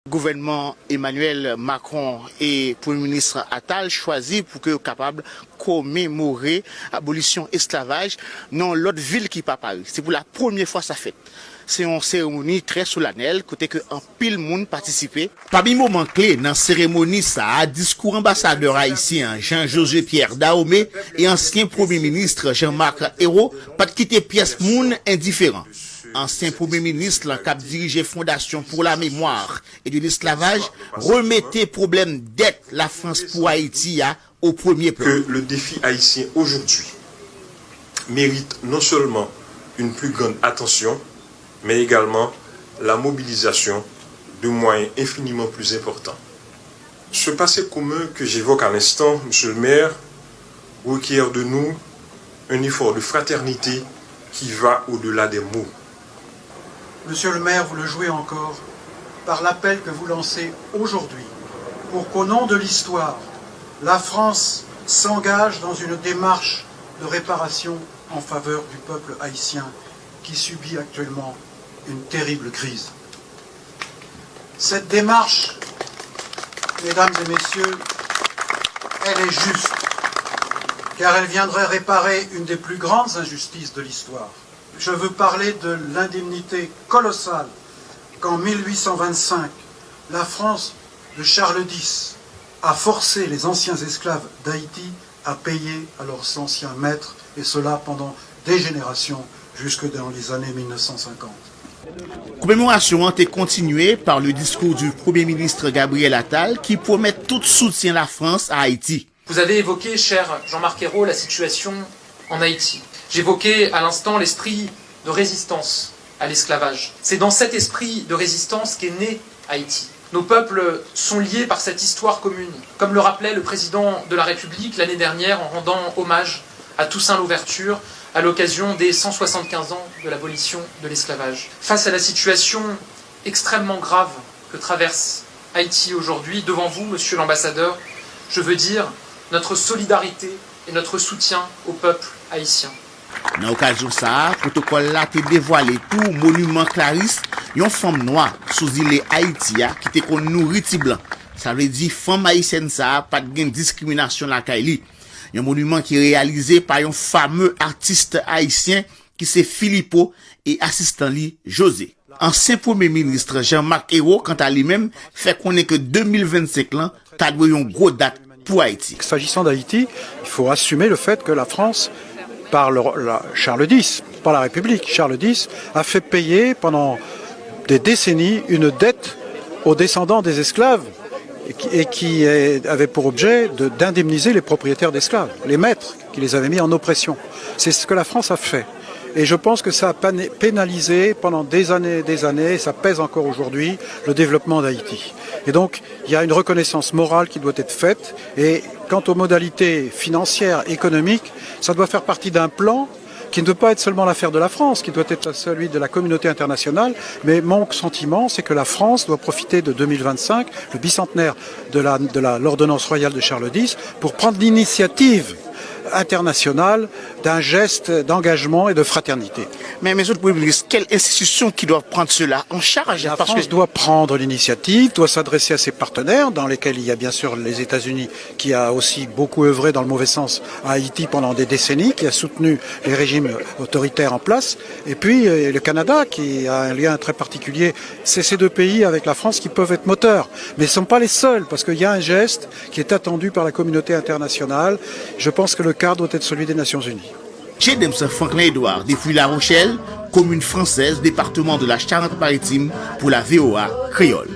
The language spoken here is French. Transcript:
Gouvernement Emmanuel Macron et Premier ministre Attal choisi pour que capable commémorer l'abolition esclavage dans l'autre ville qui pas Paris. C'est pour la première fois ça fait. C'est une cérémonie très solennelle, côté que un pile monde participé. Parmi les moments clés dans la cérémonie, ça a discours ambassadeur haïtien Jean-José Pierre Dahomey et ancien Premier ministre Jean-Marc Ayrault, pas de quitter pièce monde indifférent. Ancien Premier ministre qui a dirigé Fondation pour la mémoire et de l'esclavage, remettait problème dette la France pour Haïti au premier plan. Que le défi haïtien aujourd'hui mérite non seulement une plus grande attention, mais également la mobilisation de moyens infiniment plus importants. Ce passé commun que j'évoque à l'instant, Monsieur le maire, requiert de nous un effort de fraternité qui va au-delà des mots. Monsieur le maire, vous le jouez encore par l'appel que vous lancez aujourd'hui pour qu'au nom de l'histoire, la France s'engage dans une démarche de réparation en faveur du peuple haïtien qui subit actuellement une terrible crise. Cette démarche, mesdames et messieurs, elle est juste, car elle viendrait réparer une des plus grandes injustices de l'histoire. Je veux parler de l'indemnité colossale qu'en 1825, la France de Charles X a forcé les anciens esclaves d'Haïti à payer à leurs anciens maîtres, et cela pendant des générations, jusque dans les années 1950. Commémoration a été continuée par le discours du Premier ministre Gabriel Attal qui promet tout soutien de la France à Haïti. Vous avez évoqué, cher Jean-Marc Ayrault, la situation en Haïti. J'évoquais à l'instant l'esprit de résistance à l'esclavage. C'est dans cet esprit de résistance qu'est né Haïti. Nos peuples sont liés par cette histoire commune, comme le rappelait le président de la République l'année dernière en rendant hommage à Toussaint Louverture à l'occasion des 175 ans de l'abolition de l'esclavage. Face à la situation extrêmement grave que traverse Haïti aujourd'hui, devant vous, monsieur l'ambassadeur, je veux dire notre solidarité et notre soutien au peuple haïtien. Dans l'occasion ça, le protocole là a dévoilé tout monument Clarisse, une femme noire sous île Haïti qui était qu'on nourrit blanc. Ça veut dire femme haïtienne ça pas de discrimination la Kaili. Un monument qui est réalisé par un fameux artiste haïtien qui c'est Philippot et assistant li José. Ancien Premier ministre Jean-Marc Ayrault quant à lui-même fait connaître que 2025 là t'a doué une grosse date pour Haïti. S'agissant d'Haïti, il faut assumer le fait que la France, par Charles X, par la République, Charles X, a fait payer pendant des décennies une dette aux descendants des esclaves et qui avait pour objet d'indemniser les propriétaires d'esclaves, les maîtres qui les avaient mis en oppression. C'est ce que la France a fait. Et je pense que ça a pénalisé pendant des années, et ça pèse encore aujourd'hui, le développement d'Haïti. Et donc, il y a une reconnaissance morale qui doit être faite. Et quant aux modalités financières, économiques, ça doit faire partie d'un plan qui ne doit pas être seulement l'affaire de la France, qui doit être celui de la communauté internationale. Mais mon sentiment, c'est que la France doit profiter de 2025, le bicentenaire de l'ordonnance royale de Charles X, pour prendre l'initiative internationale d'un geste d'engagement et de fraternité. Mais mes autres premiers ministres, quelle institution qui doit prendre cela en charge? La France doit prendre l'initiative, doit s'adresser à ses partenaires, dans lesquels il y a bien sûr les États-Unis, qui a aussi beaucoup œuvré dans le mauvais sens à Haïti pendant des décennies, qui a soutenu les régimes autoritaires en place, et puis le Canada, qui a un lien très particulier. C'est ces deux pays avec la France qui peuvent être moteurs, mais ce ne sont pas les seuls, parce qu'il y a un geste qui est attendu par la communauté internationale. Je pense que le cadre doit être celui des Nations Unies. Chez Demse Franklin Edouard, depuis La Rochelle, commune française, département de la Charente-Maritime, pour la VOA créole.